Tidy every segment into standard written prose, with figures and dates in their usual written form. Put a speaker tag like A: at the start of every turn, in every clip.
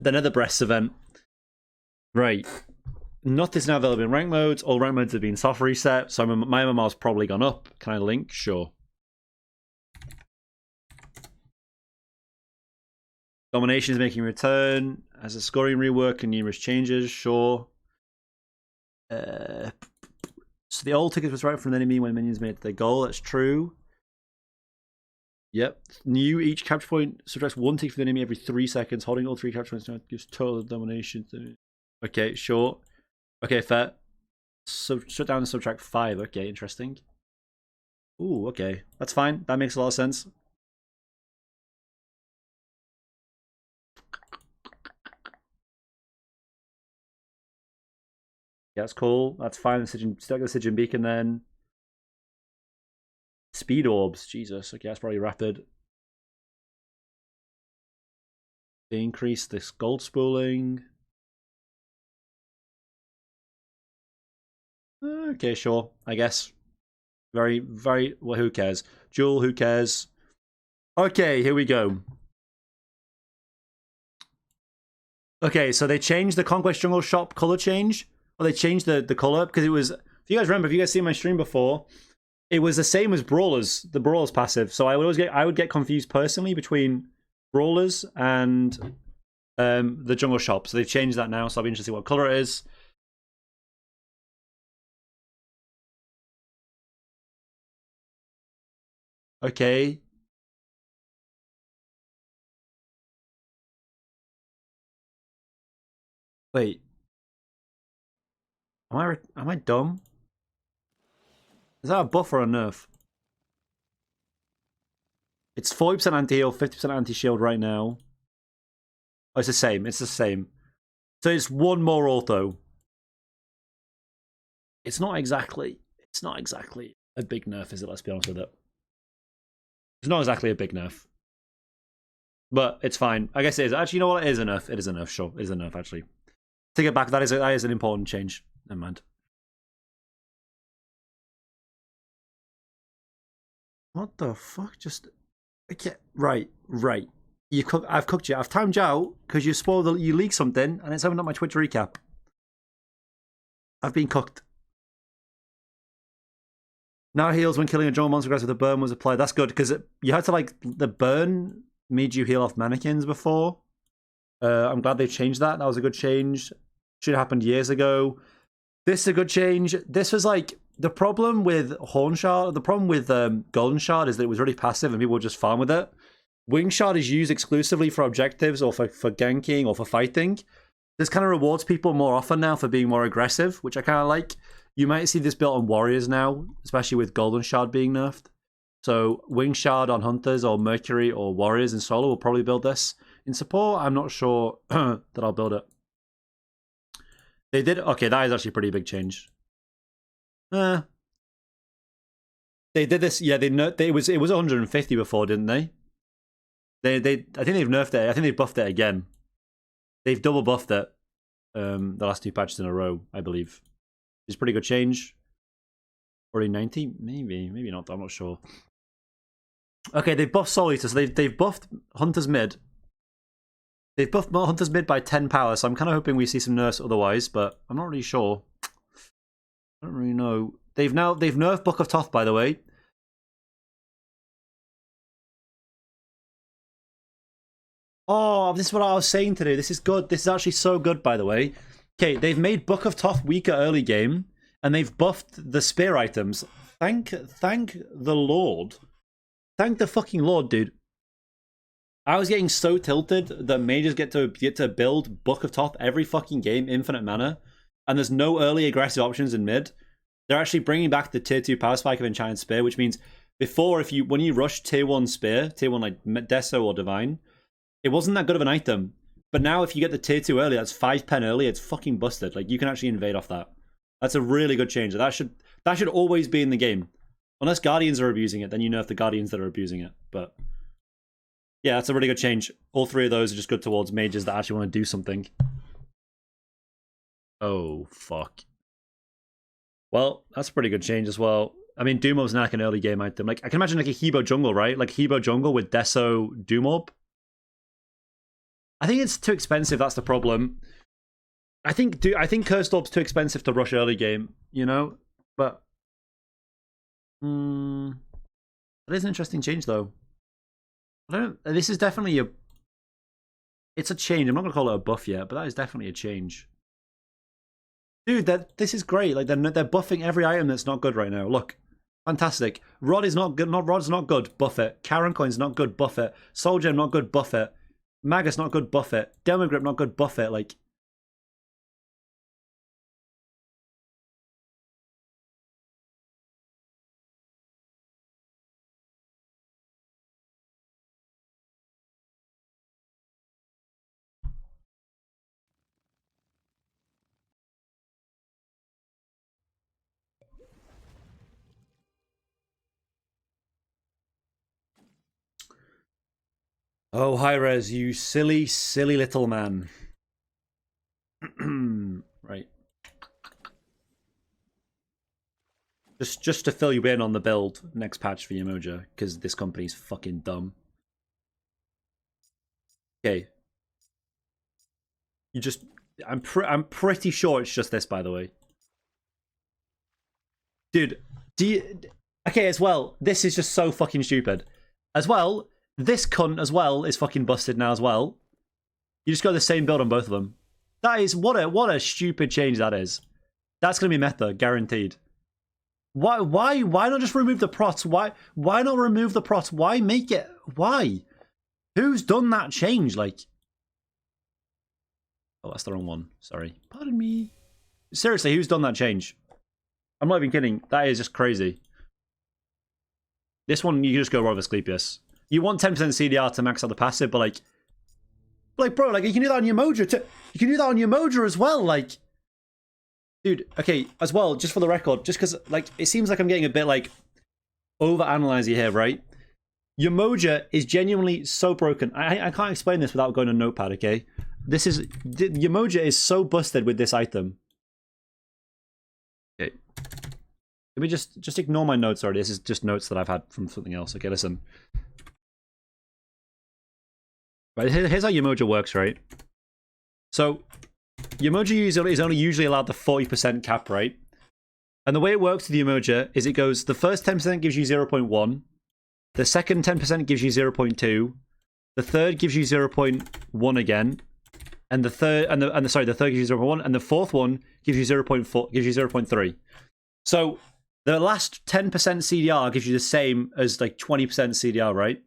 A: The Nether Breasts event. Right. Nothing's now available in rank modes. All rank modes have been soft reset, so my MMR's probably gone up. Can I link? Sure. Domination is making a return as a scoring rework and numerous changes. Sure. So the old ticket was right from the enemy when minions made their goal. That's true. Yep. New each capture point subtracts one tick from the enemy every 3 seconds. Holding all 3 capture points gives total domination. Okay, sure. Okay, fair. So shut down and subtract 5. Okay, interesting. Ooh, okay. That's fine. That makes a lot of sense. Yeah, that's cool. That's fine. Still got the Sigen Beacon then. Speed orbs. Jesus. Okay, that's probably rapid. They increase this gold spooling. Okay, sure. I guess. Very, well, who cares? Jewel, who cares? Okay, here we go. Okay, so they changed the Conquest Jungle shop color change. Or they changed the color because it was, if you guys remember, if you guys seen my stream before, it was the same as Brawlers, the Brawlers passive. So I would get confused personally between Brawlers and the Jungle shop. So they've changed that now, so I'll be interested to see what color it is. Okay. Wait. Am I dumb? Is that a buff or a nerf? It's 40% anti-heal, 50% anti-shield right now. Oh, it's the same. It's the same. So it's one more auto. It's not exactly a big nerf, is it? Let's be honest with it. It's not exactly a big nerf. But it's fine. I guess it is. Actually, you know what? It is a nerf. It is a nerf, sure. It is a nerf, actually. Take it back. That is an important change. Never mind. What the fuck? Just... Okay. Right. I've cooked you. I've timed you out because you leaked something and it's opened up my Twitch recap. I've been cooked. Now heals when killing a jungle monster with a burn was applied. That's good because you had to like the burn made you heal off mannequins before. I'm glad they changed that. That was a good change. Should have happened years ago. This is a good change. This was like the problem with Horn Shard. The problem with Golden Shard is that it was really passive and people would just farm with it. Wing Shard is used exclusively for objectives or for ganking or for fighting. This kind of rewards people more often now for being more aggressive, which I kind of like. You might see this built on Warriors now, especially with Golden Shard being nerfed. So Wing Shard on Hunters or Mercury or Warriors in solo will probably build this. In support, I'm not sure that I'll build it. They did... Okay, that is actually a pretty big change. They did this... Yeah, it was 150 before, didn't they? I think they've nerfed it. I think they've buffed it again. They've double buffed it the last 2 patches in a row, I believe. It's a pretty good change. Already 90? Maybe not. I'm not sure. Okay, they've buffed Soul Eater, so they've buffed Hunter's mid. They've buffed Hunter's mid by 10 power, so I'm kind of hoping we see some nerfs otherwise, but I'm not really sure. I don't really know. They've nerfed Book of Thoth, by the way. Oh, this is what I was saying today. This is good. This is actually so good, by the way. Okay, they've made Book of Thoth weaker early game, and they've buffed the spear items. Thank the Lord. Thank the fucking Lord, dude. I was getting so tilted that mages get to build Book of Thoth every fucking game, infinite mana, and there's no early aggressive options in mid. They're actually bringing back the tier 2 power spike of Enchanted Spear, which means before, when you rush tier 1 spear, tier 1 like Deso or Divine, it wasn't that good of an item. But now if you get the tier 2 early, that's 5 pen early, it's fucking busted. Like, you can actually invade off that. That's a really good change. That should always be in the game. Unless Guardians are abusing it, then you nerf the Guardians that are abusing it. But yeah, that's a really good change. All 3 of those are just good towards mages that actually want to do something. Oh, fuck. Well, that's a pretty good change as well. I mean, Doom Orb's not like an early game item. Like, I can imagine like a Hebo jungle, right? Like Hebo jungle with Deso Doom Orb. I think it's too expensive. That's the problem. I think Cursed Orb's too expensive to rush early game. You know, but it is an interesting change though. I don't. This is definitely a. It's a change. I'm not gonna call it a buff yet, but that is definitely a change. Dude, this is great. Like they're buffing every item that's not good right now. Look, fantastic. Rod is not good. Rod's not good. Buff it. Karen Coin's not good. Buff it. Soul Gem not good. Buff it. Magus not good. Buff it. Demogrip not good. Buff it. Like. Oh, Hi-Rez, you silly, silly little man. Right. Just to fill you in on the build next patch for Umoja, because this company's fucking dumb. Okay. You just I'm pretty sure it's just this, by the way. Dude, okay, as well, this is just so fucking stupid. As well, this cunt as well is fucking busted now as well. You just got the same build on both of them. That is what a stupid change that is. That's gonna be meta, guaranteed. Why not just remove the prots? Why not remove the prots? Why make it? Why? Who's done that change? Like, oh, that's the wrong one. Sorry, pardon me. Seriously, who's done that change? I'm not even kidding. That is just crazy. This one, you can just go Rover Asclepius. You want 10% CDR to max out the passive, but like, bro, like you can do that on your Mojo too. You can do that on your Mojo as well, like. Dude, okay, as well, just for the record, just because, like, it seems like I'm getting a bit, like, over-analyzing here, right? Your Moja is genuinely so broken. I can't explain this without going to Notepad, okay? Your Moja is so busted with this item. Okay. Let me just ignore my notes already. This is just notes that I've had from something else. Okay, listen. Right, here's how your Moja works, right? So, Umoja is only usually allowed the 40% cap, right? And the way it works with the Umoja is it goes, the first 10% gives you 0.1, the second 10% gives you 0.2, the third gives you 0.1 again, and the third gives you 0.1, and the fourth one gives you 0.4, gives you 0.3. So the last 10% CDR gives you the same as like 20% CDR, right?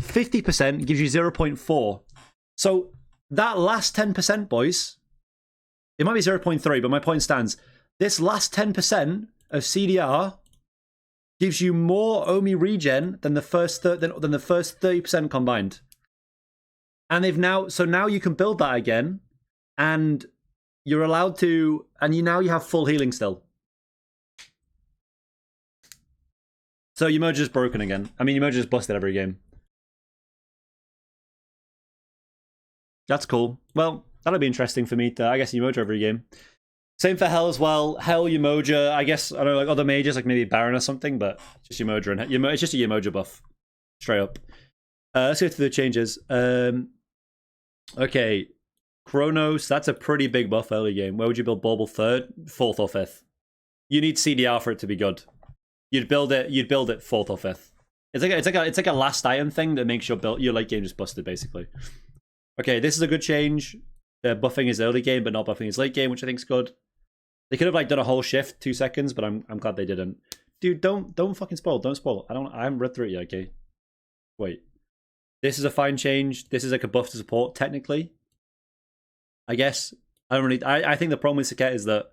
A: 50% gives you 0.4. So that last 10%, boys, it might be 0.3, but my point stands. This last 10% of CDR gives you more Omi regen than the first than the first 30% combined. And they've now, so now you can build that again, and you're allowed to, and you have full healing still. So Umoja's broken again. I mean, Umoja's busted every game. That's cool. Well, that'll be interesting for me to, I guess, Umoja every game. Same for Hell as well. Hell, Umoja, I guess, I don't know, like other mages, like maybe Baron or something, but just Umoja. And it's just a Umoja buff. Straight up. Let's go through the changes. Okay. Chronos, that's a pretty big buff early game. Where would you build Bauble? Third? Fourth or fifth? You need CDR for it to be good. You'd build it fourth or fifth. It's like a last item thing that makes your late game just busted, basically. Okay, this is a good change. Buffing his early game, but not buffing his late game, which I think is good. They could have like done a whole shift 2 seconds, but I'm glad they didn't. Dude, don't fucking spoil. Don't spoil. I haven't read through it yet. Okay, wait. This is a fine change. This is like a buff to support technically. I guess I don't really. I think the problem with Saket is that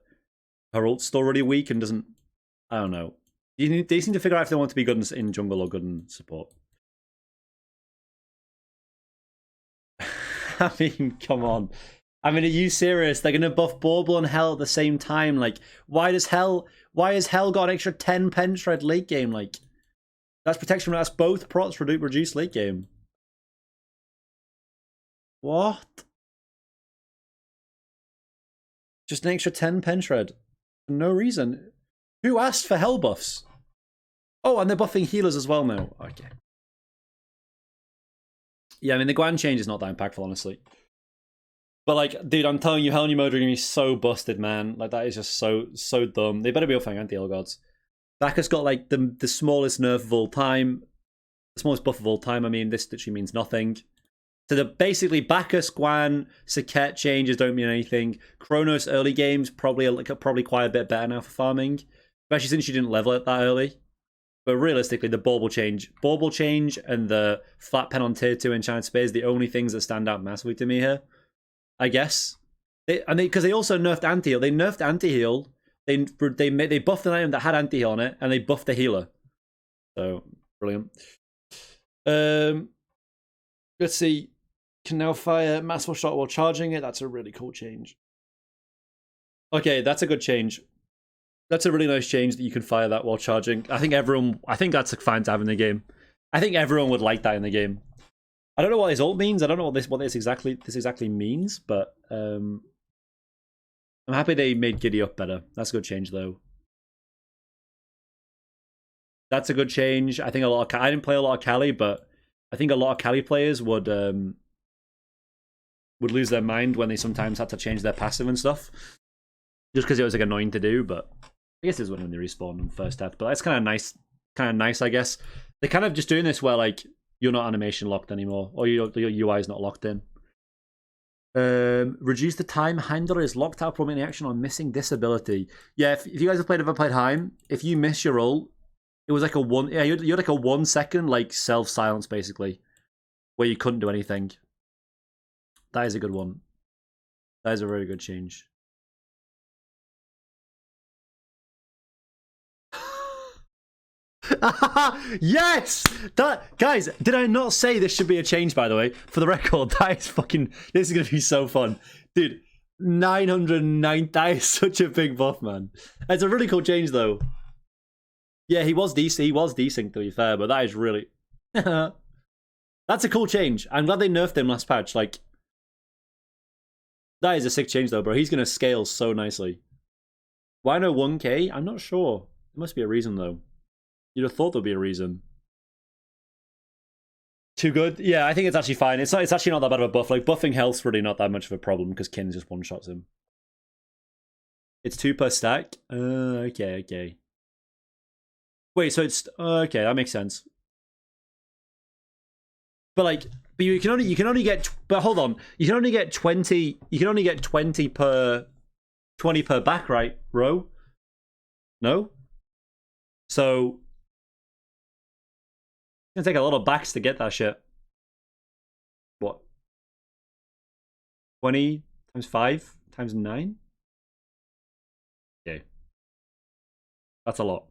A: her ult's still really weak and doesn't. I don't know. They need to figure out if they want to be good in jungle or good in support. I mean, come on. I mean, are you serious? They're gonna buff Bauble and Hell at the same time. Like, why has Hell got an extra 10 pen shred late game? Like, that's protection. That's both prots reduced late game. What? Just an extra 10 pen shred for no reason. Who asked for Hell buffs? Oh, and they're buffing healers as well now. Okay. Yeah, I mean, the Guan change is not that impactful, honestly. But, like, dude, I'm telling you, Helny mode are going to be so busted, man. Like, that is just so dumb. They better be offering anti-heal gods. Bacchus got, like, the smallest nerf of all time. The smallest buff of all time. I mean, this literally means nothing. So, basically, Bacchus, Guan, Saket changes don't mean anything. Kronos early games, probably quite a bit better now for farming. Especially since you didn't level it that early. But realistically, the bauble change and the flat pen on tier 2 enchanted spear is the only things that stand out massively to me here. I guess. Because they also nerfed anti-heal. They nerfed anti-heal. They buffed an item that had anti-heal on it, and they buffed the healer. So, brilliant. Let's see. Can now fire massive shot while charging it. That's a really cool change. Okay, that's a good change. That's a really nice change that you can fire that while charging. I think that's fine to have in the game. I think everyone would like that in the game. I don't know what his ult means. I don't know what this exactly means, but I'm happy they made Giddy up better. That's a good change, though. That's a good change. I think I didn't play a lot of Kali, but I think a lot of Kali players would lose their mind when they sometimes had to change their passive and stuff, just because it was like annoying to do. But I guess it was when they respawned on first death. But that's kind of nice, I guess. They're kind of just doing this where like you're not animation locked anymore, or your UI is not locked in. Reduce the time handler is locked out from any action on missing this ability. Yeah, if you guys have ever played Heim, if you miss your ult, it was like you had like a 1 second like self silence basically, where you couldn't do anything. That is a good one. That is a very good change. Yes! Guys, did I not say this should be a change, by the way? For the record, this is going to be so fun. Dude, 909, that is such a big buff, man. It's a really cool change, though. Yeah, he was decent, to be fair, but that is really... That's a cool change. I'm glad they nerfed him last patch. Like, that is a sick change, though, bro. He's going to scale so nicely. Why no 1k? I'm not sure. There must be a reason, though. You'd have thought there'd be a reason. Too good? Yeah, I think it's actually fine. It's actually not that bad of a buff. Like, buffing health's really not that much of a problem because Kin just one-shots him. It's 2 per stack? Okay. Wait, so it's... okay, that makes sense. But, like... But you can only get... But hold on. You can only get 20... You can only get 20 per... 20 per back, right, row? No? So... It's gonna take a lot of backs to get that shit. What? 20 times 5 times 9? Okay. That's a lot.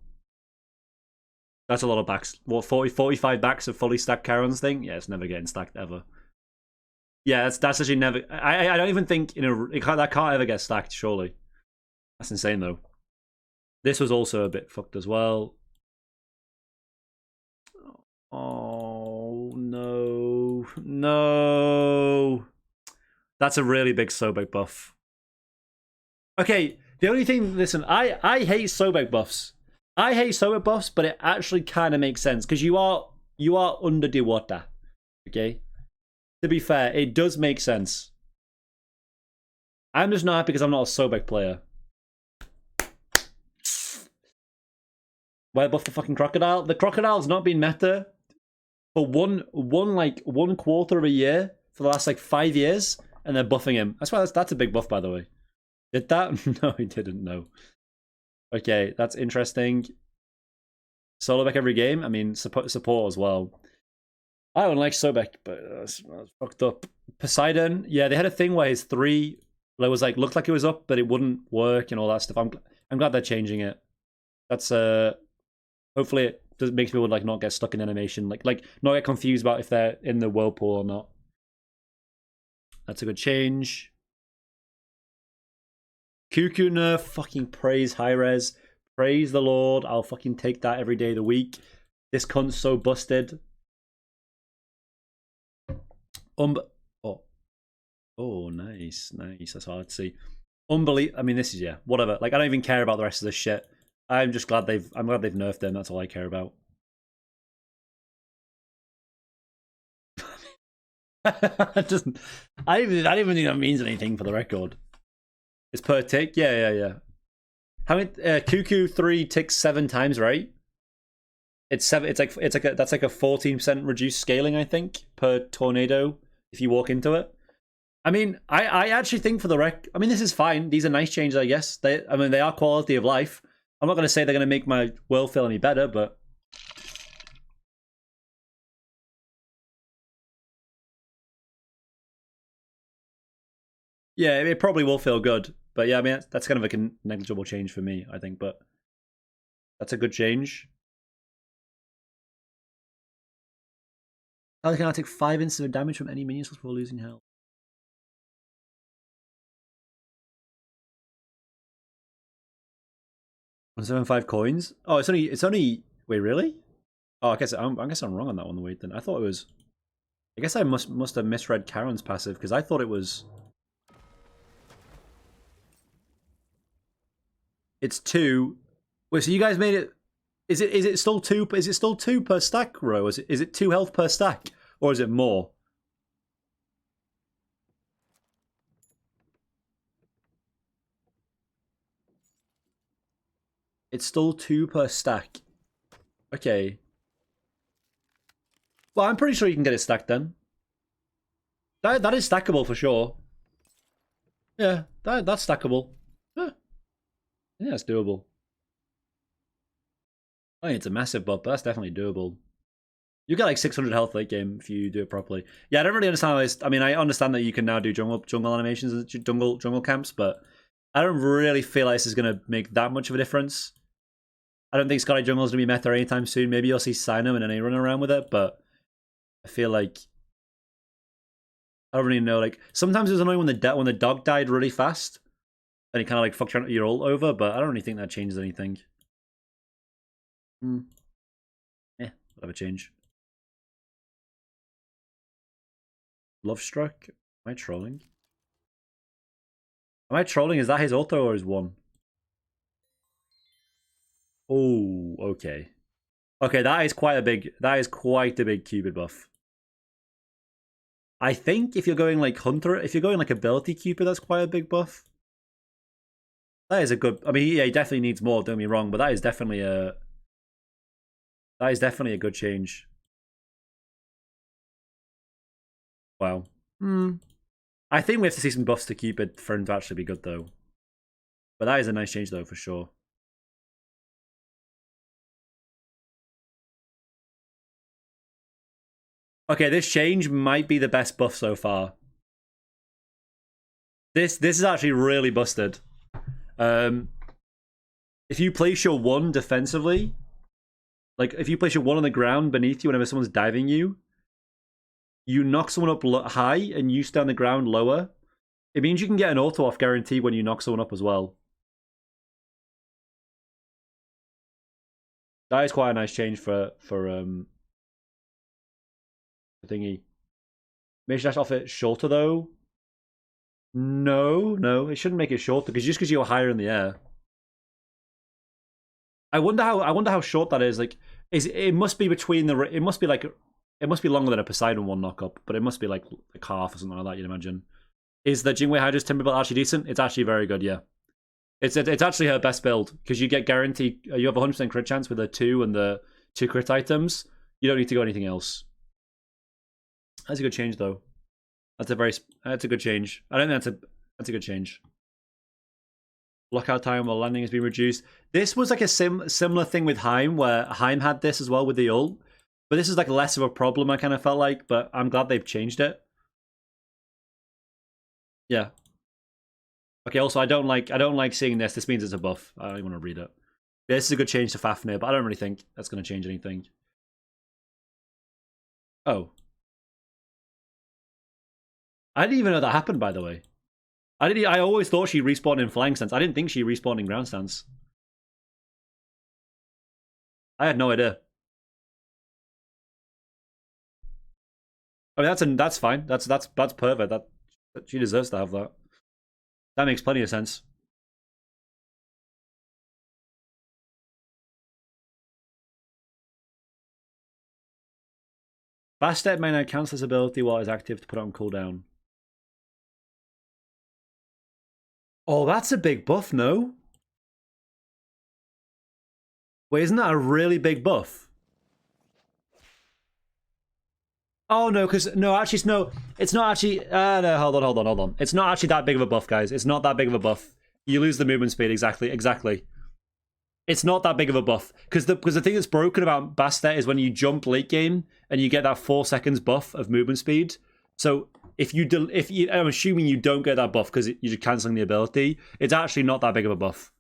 A: That's a lot of backs. What, 45 backs of fully stacked Charon's thing? Yeah, it's never getting stacked ever. Yeah, that's actually never... I don't even think that can't ever get stacked, surely. That's insane, though. This was also a bit fucked as well. Oh, no. That's a really big Sobek buff. Okay, the only thing... Listen, I hate Sobek buffs. I hate Sobek buffs, but it actually kind of makes sense, because you are under the water. Okay? To be fair, it does make sense. I'm just not happy because I'm not a Sobek player. Why buff the fucking crocodile? The crocodile's not been meta for one quarter of a year for the last like 5 years, and they're buffing him. That's a big buff, by the way. Did that? No, he didn't. No. Okay, that's interesting. Solo back every game. I mean, support as well. I don't like Sobek, but that's fucked up. Poseidon, yeah, they had a thing where his 3 was like looked like it was up, but it wouldn't work and all that stuff. I'm glad they're changing it. That's hopefully it makes people like not get stuck in animation, like not get confused about if they're in the whirlpool or not. That's a good change. Cuckoo nerf, fucking praise high res. Praise the Lord. I'll fucking take that every day of the week. This cunt's so busted. Oh, nice. That's hard to see. Unbelievable. I mean, this is, yeah, whatever. Like, I don't even care about the rest of this shit. I'm glad they've nerfed him. That's all I care about. I don't even think that means anything for the record. It's per tick? Yeah. How many Cuckoo 3 ticks 7 times, right? It's 7, that's like a 14% reduced scaling, I think, per tornado if you walk into it. I mean, I actually think for the I mean, this is fine. These are nice changes, I guess. They are quality of life. I'm not going to say they're going to make my world feel any better, but yeah, it probably will feel good. But yeah, I mean, that's kind of like a negligible change for me, I think. But that's a good change. How can I take 5 instances of damage from any minions before losing health? 175 coins. Oh, it's only. Wait, really? Oh, I guess I'm wrong on that one. Wait, then I thought it was. I guess I must have misread Karen's passive because I thought it was. It's 2. Wait, so you guys made it. Is it still 2? Is it still 2 per stack row? Is it 2 health per stack, or is it more? It's still 2 per stack. Okay. Well, I'm pretty sure you can get it stacked then. That is stackable for sure. Yeah, that's stackable. Yeah, that's doable. I mean, it's a massive buff, but that's definitely doable. You get like 600 health late game if you do it properly. Yeah, I don't really understand how this. I mean, I understand that you can now do jungle animations, jungle camps, but I don't really feel like this is going to make that much of a difference. I don't think Scotty Jungle is going to be meta anytime soon. Maybe you'll see Sinum and then they run around with it, but I feel like I don't really know. Like sometimes it was annoying when the dog died really fast, and it kind of like fucked your ult over. But I don't really think that changes anything. Yeah, whatever change. Love Struck. Am I trolling? Am I trolling? Is that his auto or his one? Oh, okay. Okay, that is quite a big Cupid buff. I think if you're going like Hunter, if you're going like ability Cupid, that's quite a big buff. That is a good. I mean, yeah, he definitely needs more. Don't get me wrong, but that is definitely a good change. Wow. I think we have to see some buffs to Cupid for him to actually be good, though. But that is a nice change, though, for sure. Okay, this change might be the best buff so far. This is actually really busted. If you place your 1 defensively, like if you place your 1 on the ground beneath you whenever someone's diving you, you knock someone up high and you stay on the ground lower. It means you can get an auto off guarantee when you knock someone up as well. That is quite a nice change for thingy. Mage dash off it shorter though. No, it shouldn't make it shorter because just because you're higher in the air. I wonder how short that is. Like, it must be between the it must be longer than a Poseidon one knock up, but it must be like half or something like that. You'd imagine. Is the Jingwei Hydra's Timber build actually decent? It's actually very good. Yeah, it's actually her best build because you get guaranteed. You have a 100% crit chance with the 2 and the 2 crit items. You don't need to go anything else. That's a good change though. That's a good change. I don't think that's a good change. Lockout time while landing has been reduced. This was like a similar thing with Heim, where Heim had this as well with the ult. But this is like less of a problem, I kind of felt like, but I'm glad they've changed it. Yeah. Okay, also I don't like seeing this. This means it's a buff. I don't even want to read it. This is a good change to Fafnir, but I don't really think that's going to change anything. Oh. I didn't even know that happened, by the way. I always thought she respawned in flying stance. I didn't think she respawned in ground stance. I had no idea. I mean, that's fine. That's perfect. That she deserves to have that. That makes plenty of sense. Bastet may now cancel this ability while it's active to put it on cooldown. Oh, that's a big buff, no? Wait, isn't that a really big buff? Oh no, because no, actually, no, it's not actually. No, hold on. It's not actually that big of a buff, guys. It's not that big of a buff. You lose the movement speed, exactly. It's not that big of a buff because the thing that's broken about Bastet is when you jump late game and you get that 4 seconds buff of movement speed. So if you, I'm assuming you don't get that buff because you're canceling the ability. It's actually not that big of a buff.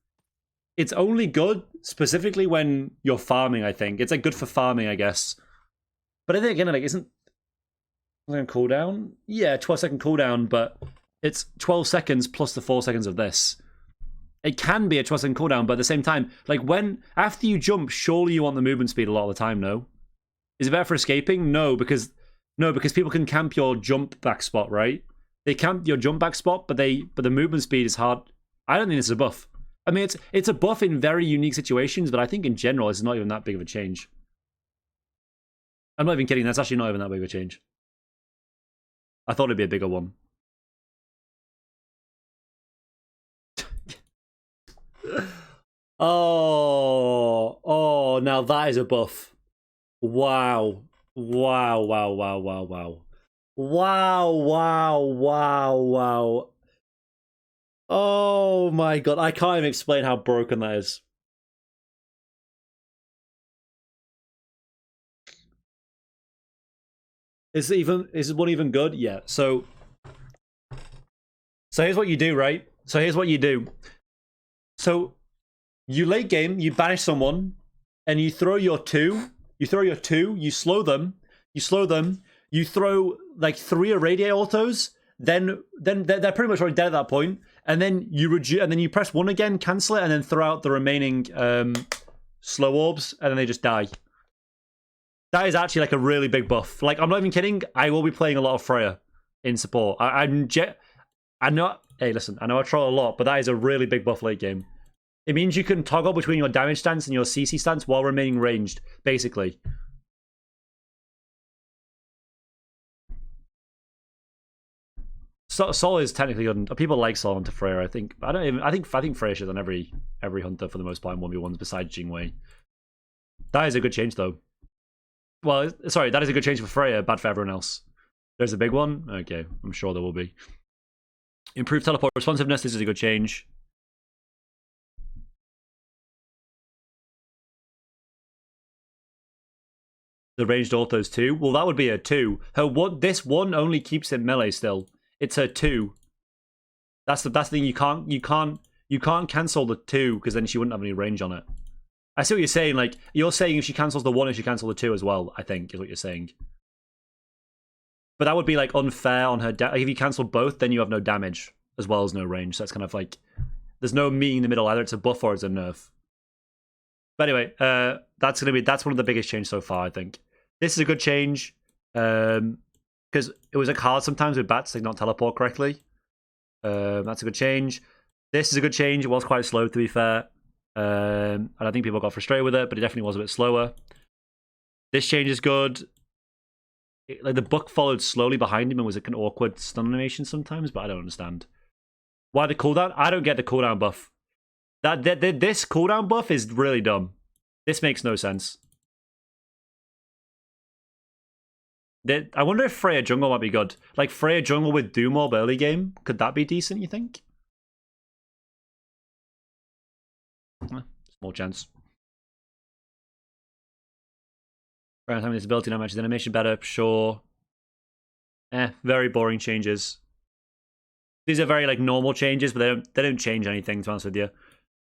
A: It's only good specifically when you're farming. I think it's like good for farming, I guess. But I think again, like, isn't cooldown? Yeah, 12-second cooldown, but it's 12 seconds plus the 4 seconds of this. It can be a 12-second cooldown, but at the same time, like after you jump, surely you want the movement speed a lot of the time, no? Is it better for escaping? No, because people can camp your jump back spot, right? They camp your jump back spot, but the movement speed is hard. I don't think it's a buff. I mean, it's a buff in very unique situations, but I think in general, it's not even that big of a change. I'm not even kidding. That's actually not even that big of a change. I thought it'd be a bigger one. Oh, now that is a buff. Wow. Oh my god, I can't even explain how broken that is. Is one even good? Yeah. So here's what you do, right? So you late game, you banish someone, and you throw your 2. You slow them, you throw like 3 irradiate autos, then they're pretty much already dead at that point, and then you press 1 again, cancel it, and then throw out the remaining slow orbs, and then they just die. That is actually like a really big buff. Like, I'm not even kidding. I will be playing a lot of Freya in support. I know. Hey, listen. I know I troll a lot, but that is a really big buff late game. It means you can toggle between your damage stance and your CC stance while remaining ranged, basically. Sol is technically good. People like Sol into Freya, I think. I think Freya should on every hunter for the most part in 1v1s besides Jingwei. That is a good change though. Well, sorry, that is a good change for Freya, bad for everyone else. There's a big one? Okay, I'm sure there will be. Improved teleport responsiveness, this is a good change. The ranged autos too? Well, that would be a 2. This 1 only keeps it melee still. It's her 2. That's the thing, you can't cancel the 2 because then she wouldn't have any range on it. I see what you're saying. Like, you're saying if she cancels the 1, if she cancels the 2 as well, I think, is what you're saying. But that would be, like, unfair on her. Like, if you cancel both, then you have no damage as well as no range. So that's kind of like, there's no meat in the middle. Either it's a buff or it's a nerf. But anyway, that's one of the biggest changes so far, I think. This is a good change. Because it was like hard sometimes with bats to not teleport correctly. That's a good change. This is a good change. It was quite slow, to be fair. And I think people got frustrated with it, but it definitely was a bit slower. This change is good. Like, the book followed slowly behind him and was like an awkward stun animation sometimes, but I don't understand. Why the cooldown? I don't get the cooldown buff. This cooldown buff is really dumb. This makes no sense. I wonder if Freya Jungle might be good. Like, Freya Jungle with Doom Orb early game. Could that be decent, you think? Small chance. Around having this ability not matches animation better, sure. Very boring changes. These are very like normal changes, but they don't change anything, to be honest with you.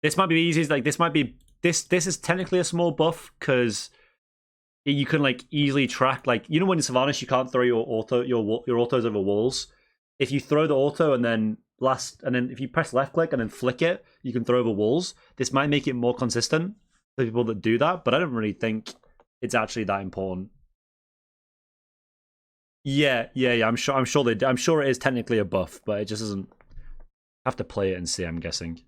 A: This might be easy. Like, this might be this is technically a small buff because you can like easily track, like, you know, when in Sylvanas you can't throw your autos over walls. If you throw the auto and then if you press left click and then flick it, you can throw over walls. This might make it more consistent for people that do that, but I don't really think it's actually that important. Yeah. I'm sure it is technically a buff, but it just doesn't. Have to play it and see, I'm guessing.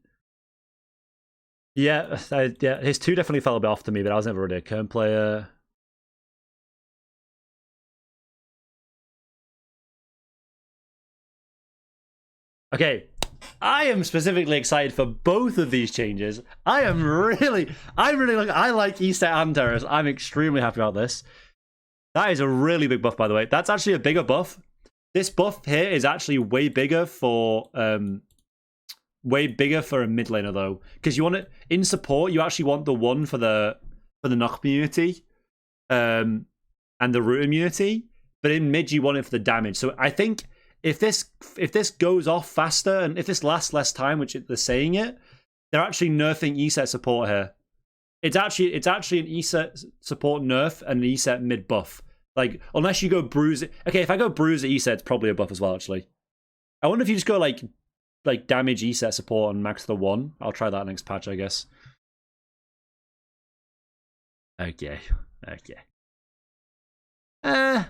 A: Yeah, his 2 definitely fell a bit off to me, but I was never really a Kern player. Okay, I am specifically excited for both of these changes. I like ESET and Terrace. I'm extremely happy about this. That is a really big buff, by the way. That's actually a bigger buff. This buff here is actually way bigger for a mid laner though, because you want it in support. You actually want the one for the knock immunity, and the root immunity. But in mid, you want it for the damage. So I think if this goes off faster and if this lasts less time, which they're saying it, they're actually nerfing ESET support here. It's actually an ESET support nerf and an ESET mid buff. Like, unless you go bruise it. Okay, if I go bruise at ESET, it's probably a buff as well, actually. I wonder if you just go like damage ESET support and max the 1. I'll try that next patch, I guess. Okay. I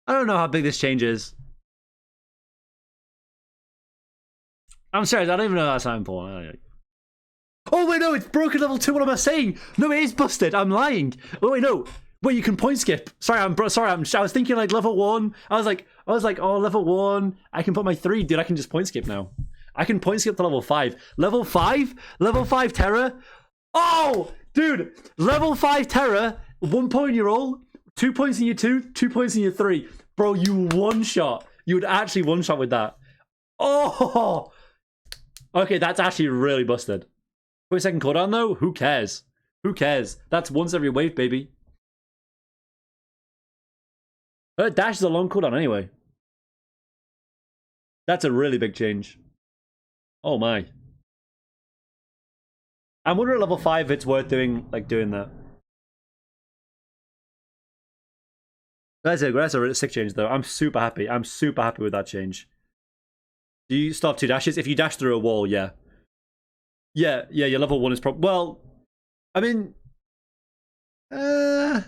A: don't know how big this change is. I'm serious, I don't even know that's that important. Oh wait, no, it's broken level 2. What am I saying? No, it is busted. I'm lying. Oh wait, no. Wait, you can point skip. I was thinking like level 1. I was like, oh, level 1. I can put my 3, dude. I can just point skip now. I can point skip to level 5. Level 5 Terra. Oh, dude, level 5 Terra. 1 point in your roll, 2 points in your 2, 2 points in your 3. Bro, you one shot. You would actually one shot with that. Oh, okay, that's actually really busted. 20-second cooldown though? Who cares? Who cares? That's once every wave, baby. Dash is a long cooldown anyway. That's a really big change. Oh my. I'm wondering at level 5 if it's worth doing that. That's a sick change though. I'm super happy. I'm super happy with that change. Do you stop 2 dashes? If you dash through a wall, yeah. Yeah, your level 1 is probably... Well, I mean... I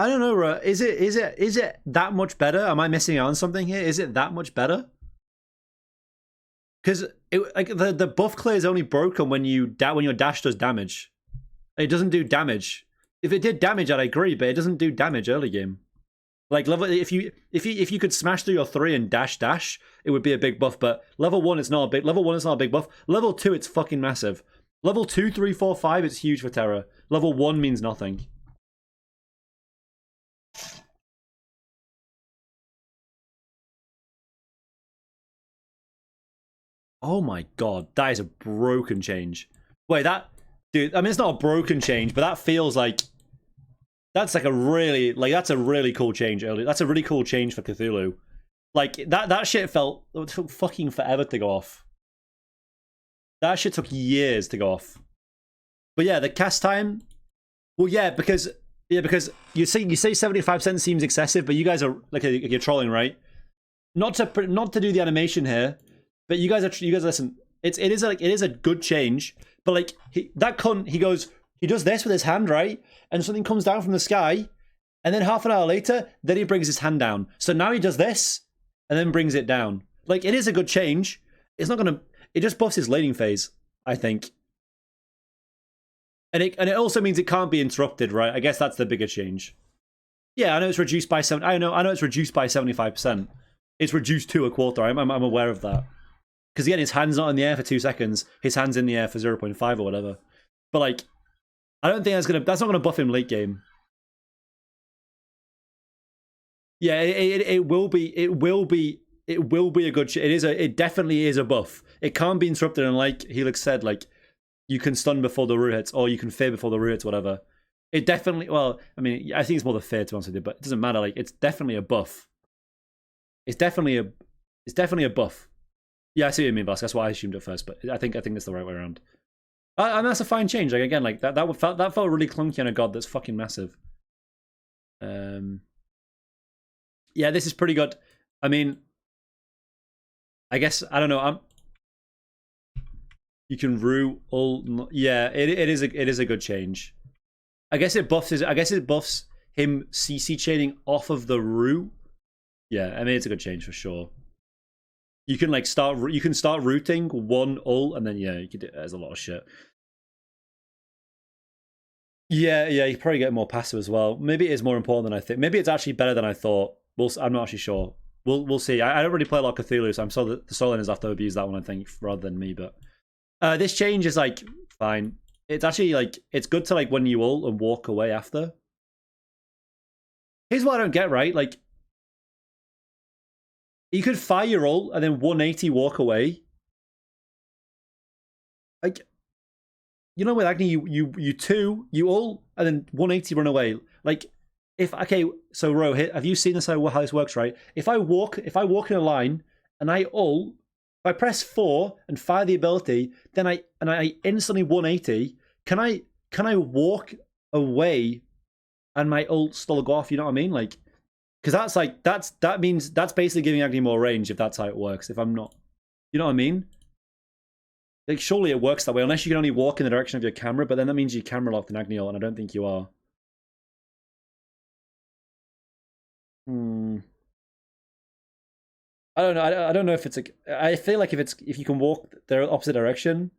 A: don't know, bro. Is it that much better? Am I missing out on something here? Is it that much better? Because like the buff clear is only broken when your dash does damage. It doesn't do damage. If it did damage, I'd agree, but it doesn't do damage early game. Like if you could smash through your 3 and dash, it would be a big buff. But level 1 is not a big buff. Level 2, it's fucking massive. Level 2, 3, 4, 5, it's huge for Terra. Level 1 means nothing. Oh my god, that is a broken change. Wait, dude, I mean, it's not a broken change, but that feels like... That's like a really cool change early. That's a really cool change for Cthulhu. Like, that shit it took fucking forever to go off. That shit took years to go off. But yeah, the cast time... Well, yeah, because you say 75% seems excessive, but you guys are, like, you're trolling, right? Not to do the animation here, but you guys listen. It is a good change, but like he does this with his hand, right? And something comes down from the sky, and then half an hour later, then he brings his hand down. So now he does this, and then brings it down. Like, it is a good change. It just buffs his laning phase, I think. And it also means it can't be interrupted, right? I guess that's the bigger change. Yeah, I know it's reduced by I know it's reduced by 75%. It's reduced to a quarter. I'm aware of that. Because again, his hand's not in the air for 2 seconds. His hand's in the air for 0.5 or whatever. But like, I don't think that's not gonna buff him late game. Yeah, it will be a good. It definitely is a buff. It can't be interrupted, and like Helix said, like you can stun before the root hits, or you can fear before the root hits, whatever. It definitely. Well, I mean, I think it's more the fear, to be honest with you, but it doesn't matter. Like, it's definitely a buff. It's definitely a buff. Yeah, I see what you mean, Vasquez. That's what I assumed at first, but I think it's the right way around. And that's a fine change. Like, again, like that felt really clunky on a god that's fucking massive. Yeah, this is pretty good. I mean, I guess I don't know. You can rue all. Yeah, it is a good change. I guess it buffs him CC chaining off of the rue. Yeah, I mean, it's a good change for sure. You can like start rooting one ult, and then yeah, you could do. There's a lot of shit. Yeah, you probably get more passive as well. Maybe it is more important than I think. Maybe it's actually better than I thought. I'm not actually sure. We'll see. I don't really play a lot of Cthulhu, so I'm sure that the Soliners have to abuse that one, I think, rather than me. But this change is like fine. It's actually like it's good to like when you ult and walk away after. Here's what I don't get, right? Like you could fire your ult and then 180 walk away. Like you know with Agni, you ult and then 180 run away. Like if okay, so Ro, have you seen this how this works, right? If I walk in a line and I ult, if I press 4 and fire the ability, then I instantly 180. Can I walk away and my ult still go off? You know what I mean? Like, because that means that's basically giving Agni more range if that's how it works. If I'm not, you know what I mean? Like, surely it works that way, unless you can only walk in the direction of your camera. But then that means you're camera locked in Agni ult, and I don't think you are. I don't know. I don't know if it's like. I feel like if you can walk the opposite direction.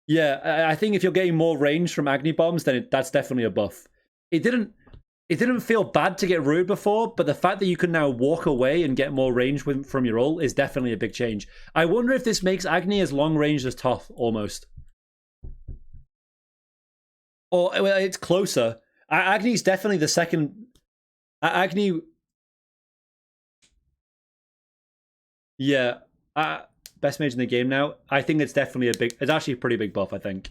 A: Yeah, I think if you're getting more range from Agni bombs, then that's definitely a buff. It didn't feel bad to get rude before, but the fact that you can now walk away and get more range from your ult is definitely a big change. I wonder if this makes Agni as long range as Toph, almost. Or well, it's closer. Agni's definitely the second. Agni. Yeah. Best mage in the game now. I think it's definitely it's actually a pretty big buff, I think.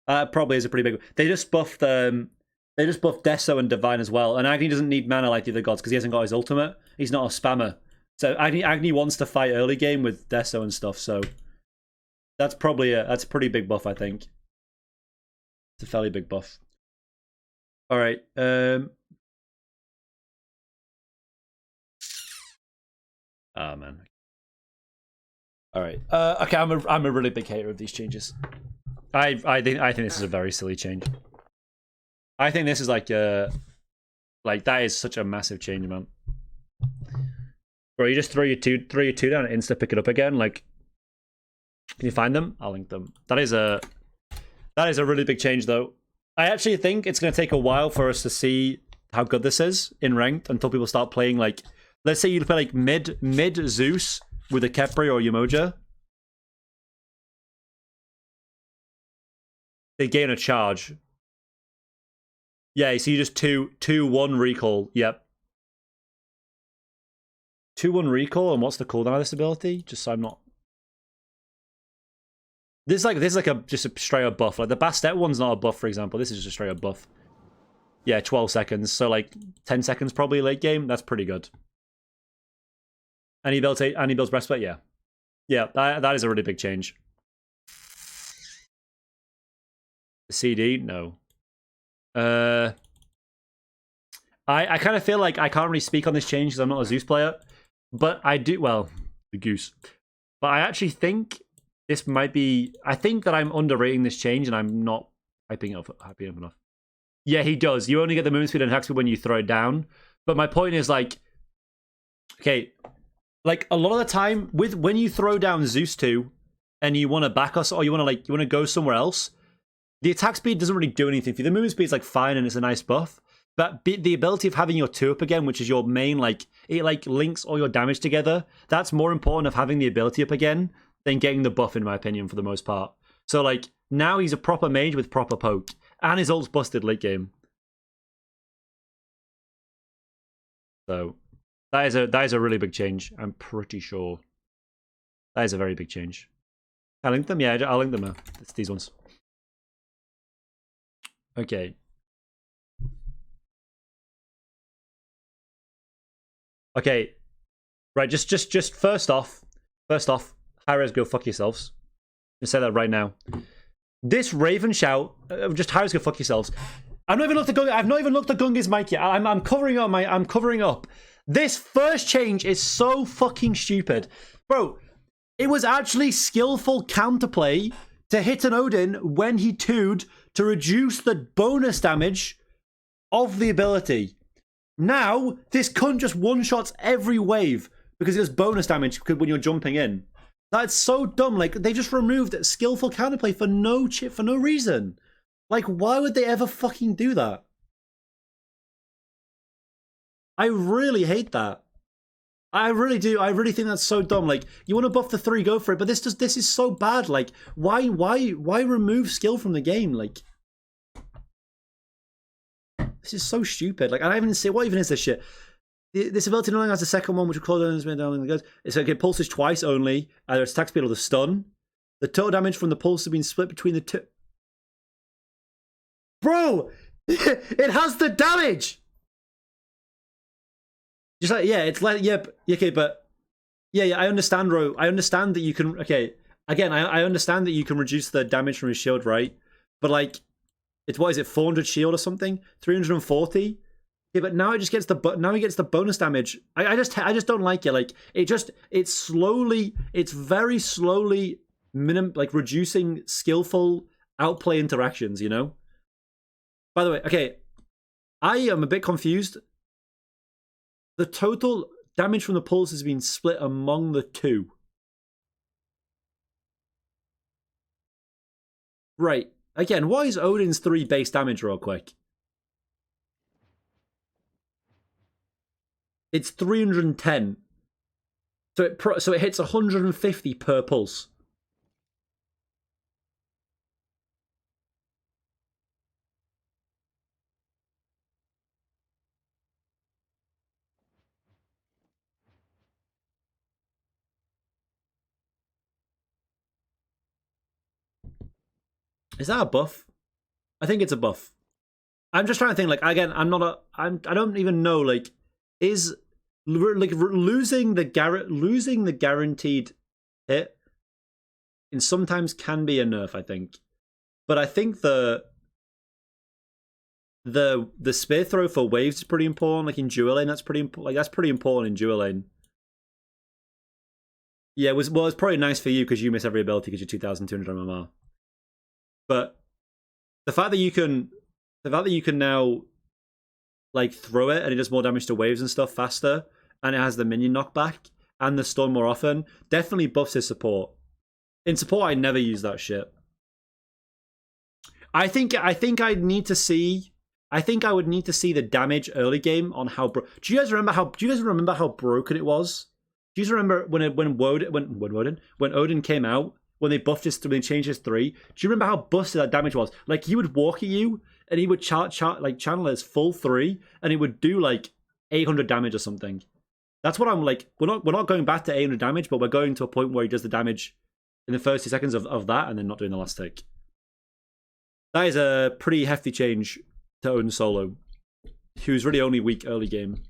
A: Probably is a pretty big. They just buffed Deso and Divine as well. And Agni doesn't need mana like the other gods because he hasn't got his ultimate. He's not a spammer. So Agni wants to fight early game with Deso and stuff, so that's probably that's a pretty big buff, I think. It's a fairly big buff. Alright, oh man. Alright. Okay, I'm a really big hater of these changes. I think this is a very silly change. I think this is like that is such a massive change, man. Bro, you just throw your two down and insta pick it up again. Like, can you find them? I'll link them. That is a really big change, though. I actually think it's going to take a while for us to see how good this is in ranked until people start playing. Like, let's say you play like mid Zeus with a Kepri or Umoja. They gain a charge. Yeah, so you just 2-1 recall. Yep. 2-1 recall, and what's the cooldown of this ability? Just so I'm not. This is like just a straight up buff. Like the Bastet one's not a buff, for example. This is just a straight up buff. Yeah, 12 seconds. So like 10 seconds probably late game. That's pretty good. Any builds breastplate? Yeah. Yeah, that is a really big change. CD? No. I kind of feel like I can't really speak on this change because I'm not a Zeus player. But I do, well, the goose. But I actually think this might be, I think that I'm underrating this change and I'm not hyping it up enough. Yeah, he does. You only get the movement speed and attack speed when you throw it down. But my point is like, okay, like a lot of the time when you throw down Zeus 2 and you want to back us or you want to go somewhere else, the attack speed doesn't really do anything for you. The movement speed is like fine and it's a nice buff. But the ability of having your 2 up again, which is your main, like, it like links all your damage together, that's more important of having the ability up again than getting the buff, in my opinion, for the most part. So, like, now he's a proper mage with proper poke. And his ult's busted late game. So, that is a really big change, I'm pretty sure. That is a very big change. I linked them? Yeah, I'll link them. It's these ones. Okay. Okay, right. Just first off, Hi-Res, go fuck yourselves. Just say that right now. This Raven shout, just Hi-Res, go fuck yourselves. I've not even looked at Gunga's mic yet. I'm covering up. I'm covering up. This first change is so fucking stupid, bro. It was actually skillful counterplay to hit an Odin when he 2'd to reduce the bonus damage of the ability. Now, this cunt just one-shots every wave because it does bonus damage when you're jumping in. That's so dumb. Like, they just removed skillful counterplay for no reason. Like, why would they ever fucking do that? I really hate that. I really do. I really think that's so dumb. Like, you want to buff the 3, go for it. But this is so bad. Like, why remove skill from the game? Like, this is so stupid. Like, I don't even see what even is this shit. This ability no longer has the second one, which will call down the goes. It's like it pulses twice only. Either its attack speed or the stun. The total damage from the pulse has been split between the two. Bro, it has the damage. Just like, yeah, it's like, yeah, okay, but yeah, I understand, Ro. I understand that you can. Okay, again, I understand that you can reduce the damage from his shield, right? But like, it's what is it, 400 shield or something? 340. Yeah, but now it just gets he gets the bonus damage. I just don't like it. Like, it's very slowly like reducing skillful outplay interactions, you know? By the way, okay, I am a bit confused. The total damage from the pulse has been split among the two. Right. Again, what is Odin's 3 base damage real quick? It's 310. So it hits 150 per pulse. Is that a buff? I think it's a buff. I'm just trying to think. Like, again, I don't even know. Like, is like losing the guaranteed hit and sometimes can be a nerf, I think. But I think the spear throw for waves is pretty important. Like in dual lane, that's pretty important. Like, that's pretty important in dual lane. Yeah, it's probably nice for you because you miss every ability because you're 2,200 MMR. But the fact that you can now like throw it and it does more damage to waves and stuff faster, and it has the minion knockback and the stun more often, definitely buffs his support. In support, I never use that shit. I think I'd need to see. I think I would need to see the damage early game on how. Do you guys remember how broken it was? Do you guys remember when Odin came out, when they buffed his, when they changed his 3? Do you remember how busted that damage was? Like, he would walk at you and he would channel his full 3 and he would do like 800 damage or something. That's what I'm like. We're not going back to 800 damage, but we're going to a point where he does the damage in the first 2 seconds of that and then not doing the last tick. That is a pretty hefty change to Odin solo. He was really only weak early game.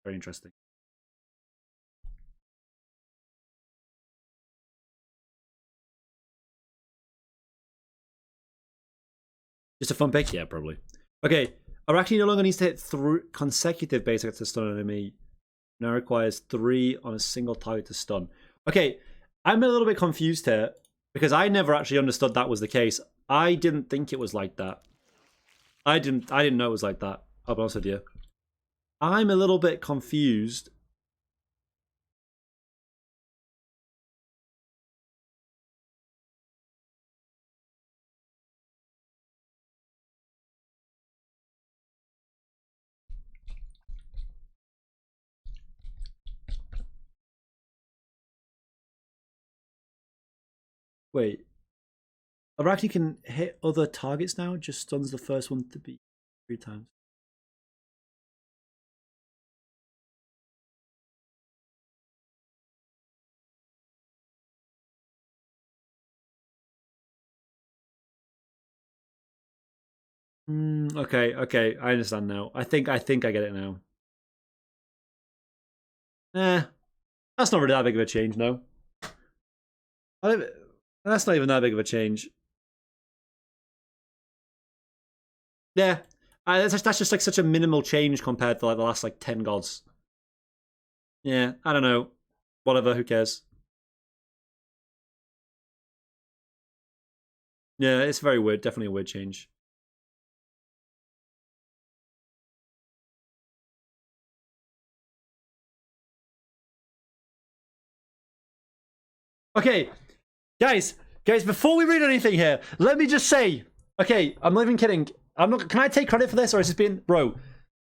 A: Very interesting. Just a fun pick? Yeah, probably. Okay, Arachne no longer needs to hit 3 consecutive base attacks to stun an enemy. Now requires 3 on a single target to stun. Okay, I'm a little bit confused here because I never actually understood that was the case. I didn't think it was like that. I didn't know it was like that. I'll be honest with you. I'm a little bit confused. Wait. Arachne can hit other targets now, just stuns the first one to be 3 times. Okay, I understand now. I think I get it now. That's not really that big of a change, no. That's not even that big of a change. Yeah, that's just like such a minimal change compared to like the last like 10 gods. Yeah, I don't know. Whatever, who cares? Yeah, it's very weird. Definitely a weird change. Okay, guys, before we read anything here, let me just say, okay, I'm not even kidding. I'm not. Can I take credit for this, or is this being, bro?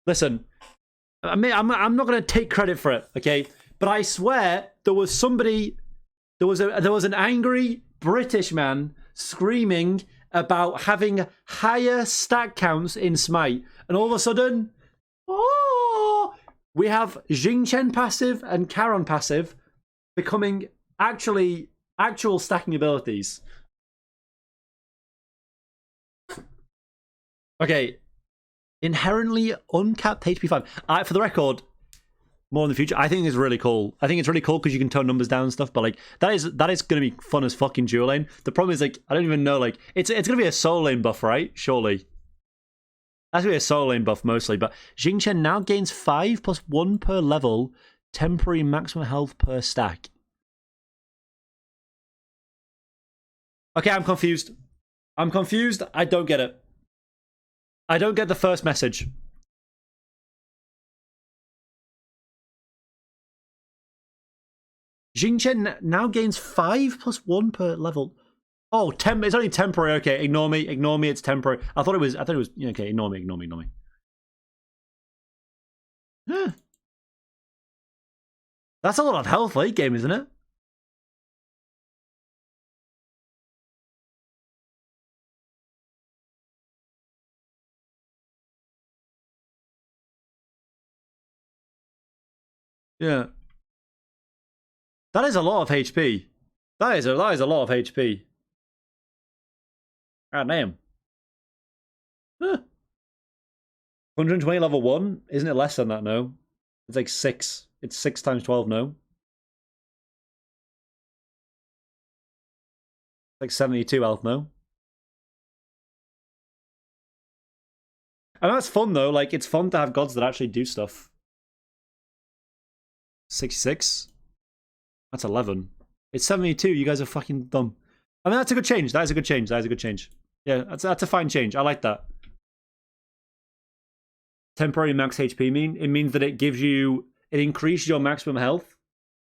A: Listen, I'm not gonna take credit for it, okay? But I swear there was somebody, there was an angry British man screaming about having higher stack counts in Smite, and all of a sudden, oh, we have Jingchen passive and Charon passive becoming actual stacking abilities. Okay, inherently uncapped HP 5. For the record, more in the future, I think it's really cool. I think it's really cool because you can tone numbers down and stuff. But like that is going to be fun as fucking dual lane. The problem is like I don't even know. Like it's going to be a solo lane buff, right? Surely. That's going to be a solo lane buff mostly. But Jingchen now gains 5 + 1 per level, temporary maximum health per stack. Okay, I'm confused. I don't get it. I don't get the first message. Jingchen now gains 5 + 1 per level. Oh, it's only temporary. Okay, ignore me. It's temporary. I thought it was. Okay, ignore me. Huh. That's a lot of health late game, isn't it? Yeah. That is a lot of HP. That is a lot of HP. God damn. Huh. 120 level 1? Isn't it less than that, no? It's like 6. It's 6 times 12, no? Like 72 health, no? And that's fun, though. Like, it's fun to have gods that actually do stuff. 66? That's 11. It's 72. You guys are fucking dumb. I mean, that's a good change. That is a good change. Yeah, that's a fine change. I like that. Temporary max HP mean? It means that it increases your maximum health.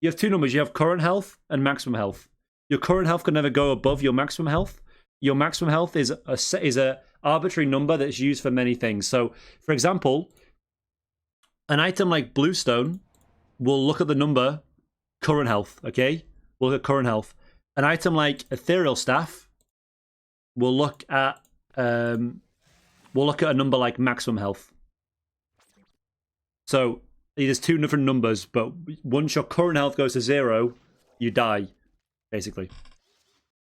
A: You have two numbers. You have current health and maximum health. Your current health can never go above your maximum health. Your maximum health is a arbitrary number that's used for many things. So, for example, an item like Bluestone will look at the number current health, okay? We'll look at current health. An item like Ethereal Staff will look at a number like maximum health. So there's two different numbers, but once your current health goes to 0, you die, basically.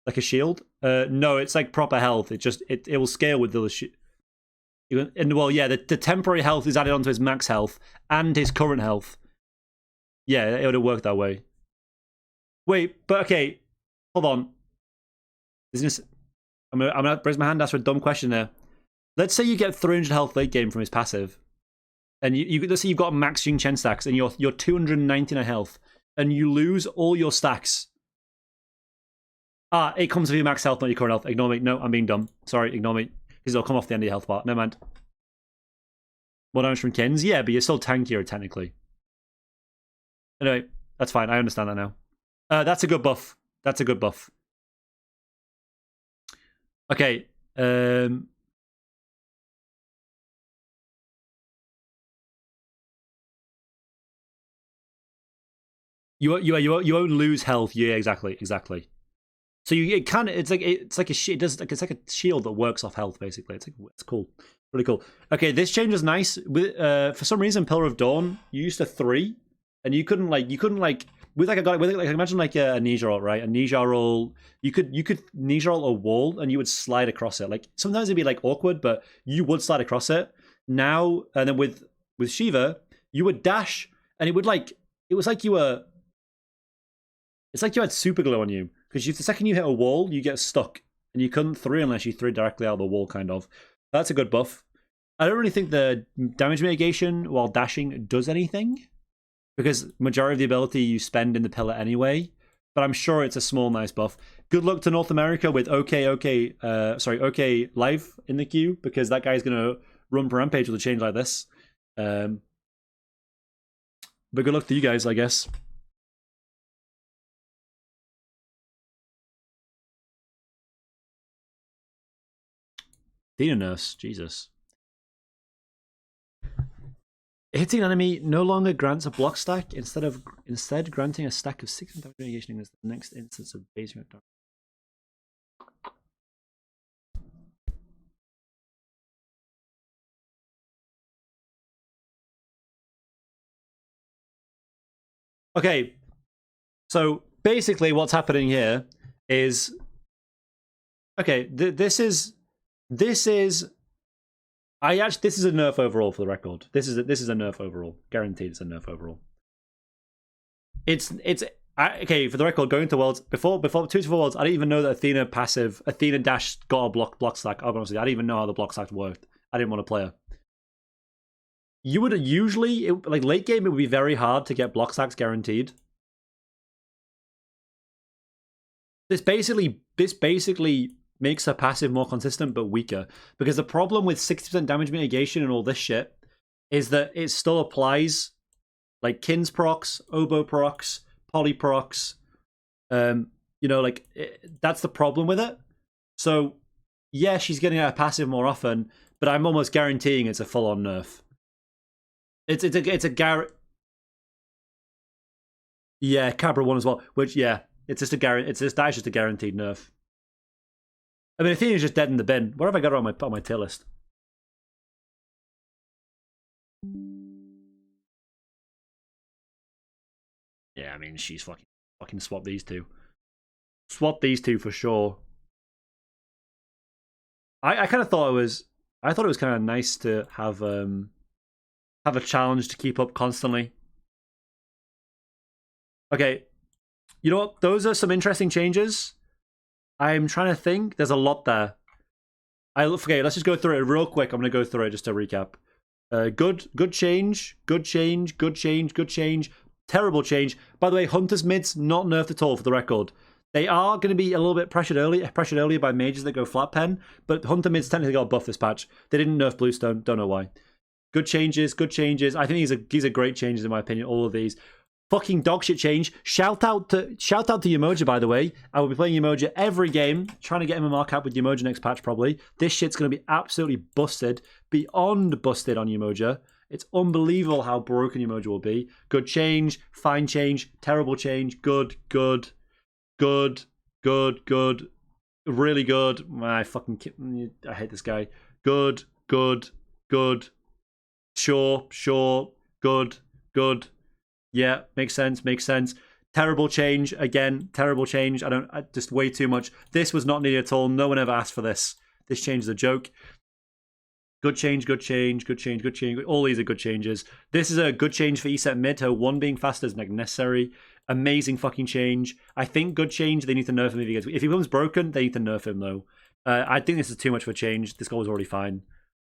A: Like a shield? No, it's like proper health. It will scale with the shield. And well, yeah, the temporary health is added onto his max health and his current health. Yeah, it would have worked that way. Wait, but okay, hold on. I'm gonna raise my hand, ask for a dumb question there. Let's say you get 300 health late game from his passive, and let's say you've got max Jingchen stacks, and you're 299 health, and you lose all your stacks. It comes with your max health, not your current health. Ignore me. No, I'm being dumb. Sorry, ignore me. Because it'll come off the end of your health bar. Never mind. More damage from Kins? Yeah, but you're still tankier, technically. Anyway, that's fine. I understand that now. That's a good buff. Okay. You won't lose health. Yeah, exactly. So it's like a shield that works off health, basically. It's cool. Really cool. Okay, this change is nice. For some reason, Pillar of Dawn, you used to 3, and you couldn't with like a guy with like imagine like a Ninja ult, right? A Ninja ult, you could Ninja ult a wall and you would slide across it. Like sometimes it'd be like awkward, but you would slide across it. Now and then with Shiva, you would dash and it's like you had super glue on you because the second you hit a wall, you get stuck and you couldn't 3 unless you threw directly out of the wall. Kind of. That's a good buff. I don't really think the damage mitigation while dashing does anything, because majority of the ability you spend in the pillar anyway, but I'm sure it's a small, nice buff. Good luck to North America with OK Live in the queue, because that guy's going to run for Rampage with a change like this. But good luck to you guys, I guess. Athena nerfs, Jesus. Hitting an enemy no longer grants a block stack, instead granting a stack of 6 damage mitigation against the next instance of base reactor. Okay, so basically what's happening here is, okay, this is a nerf overall for the record. This is a nerf overall. Guaranteed it's a nerf overall. Okay, for the record, going to Worlds, before 2-4 Worlds, I didn't even know that Athena dash got a block stack. I'll be honest with you, I didn't even know how the block stack worked. I didn't want to play her. You would usually, like late game, it would be very hard to get block stacks guaranteed. This basically makes her passive more consistent but weaker. Because the problem with 60% damage mitigation and all this shit is that it still applies like Kin's procs, Oboe procs, Poly procs. You know, like that's the problem with it. So yeah, she's getting out of passive more often, but I'm almost guaranteeing it's a full-on nerf. It's a yeah, Cabra 1 as well, which yeah, that's just a guaranteed nerf. I mean, Athena's just dead in the bin. Where have I got her on my tier list? Yeah, I mean, she's fucking swap these two. Swap these two for sure. I kind of thought it was kind of nice to have a challenge to keep up constantly. Okay, you know what? Those are some interesting changes. I'm trying to think. There's a lot there. Okay, let's just go through it real quick. I'm going to go through it just to recap. Good change. Good change. Good change. Good change. Terrible change. By the way, Hunter's mids not nerfed at all for the record. They are going to be a little bit pressured earlier by mages that go flat pen, but Hunter mids technically got a buff this patch. They didn't nerf Bluestone. Don't know why. Good changes. Good changes. I think these are great changes in my opinion. All of these. Fucking dogshit change. Shout out to Umoja, by the way. I will be playing Umoja every game, trying to get MMR cap with Umoja next patch, probably. This shit's going to be absolutely busted. Beyond busted on Umoja. It's unbelievable how broken Umoja will be. Good change. Fine change. Terrible change. Good. Good. Good. Good. Good. Really good. I hate this guy. Good. Good. Good. Sure. Sure. Good. Good. Yeah, makes sense. Makes sense. Terrible change. Again, terrible change. Just way too much. This was not needed at all. No one ever asked for this. This change is a joke. Good change, good change, good change, good change. All these are good changes. This is a good change for ESET mid. Her 1 being faster is necessary. Amazing fucking change. I think good change. They need to nerf him if he becomes broken. They need to nerf him though. I think this is too much of a change. This goal was already fine.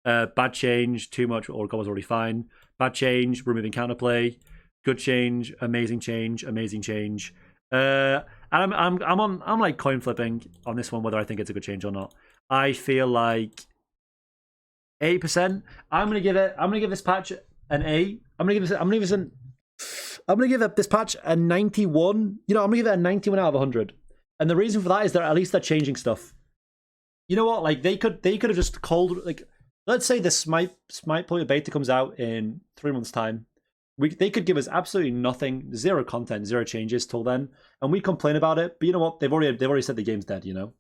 A: Bad change. Too much. Or goal was already fine. Bad change. Removing counterplay. Good change, amazing change, amazing change. And I'm like coin flipping on this one whether I think it's a good change or not. I feel like 80%. I'm gonna give this patch an A. I'm gonna give this patch a 91. You know, I'm gonna give it a 91 out of 100. And the reason for that is that at least they're changing stuff. You know what? Like they could have just called, like, let's say the Smite beta comes out in 3 months' time. They could give us absolutely nothing, zero content, zero changes till then, and we complain about it. But you know what? They've already said the game's dead. You know,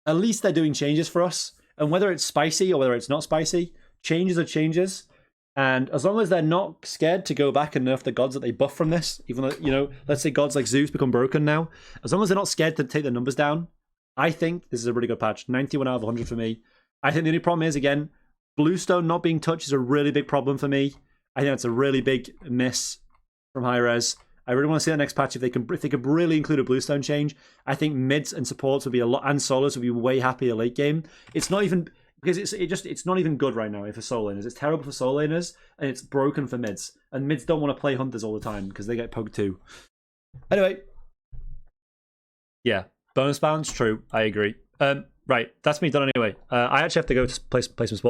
A: at least they're doing changes for us. And whether it's spicy or whether it's not spicy, changes are changes. And as long as they're not scared to go back and nerf the gods that they buff from this, even though, you know, let's say gods like Zeus become broken now, as long as they're not scared to take the numbers down, I think this is a really good patch. 91 out of 100 for me. I think the only problem is, again, Bluestone not being touched is a really big problem for me. I think that's a really big miss from Hi-Rez. I really want to see that next patch if they could really include a Bluestone change. I think mids and supports would be a lot, and solos would be way happier late game. It's not even because it's not even good right now for solo laners. It's terrible for solo laners and it's broken for mids. And mids don't want to play hunters all the time because they get poked too. Anyway, yeah, bonus bounce, true. I agree. Right, that's me done anyway. I actually have to go to play some sports.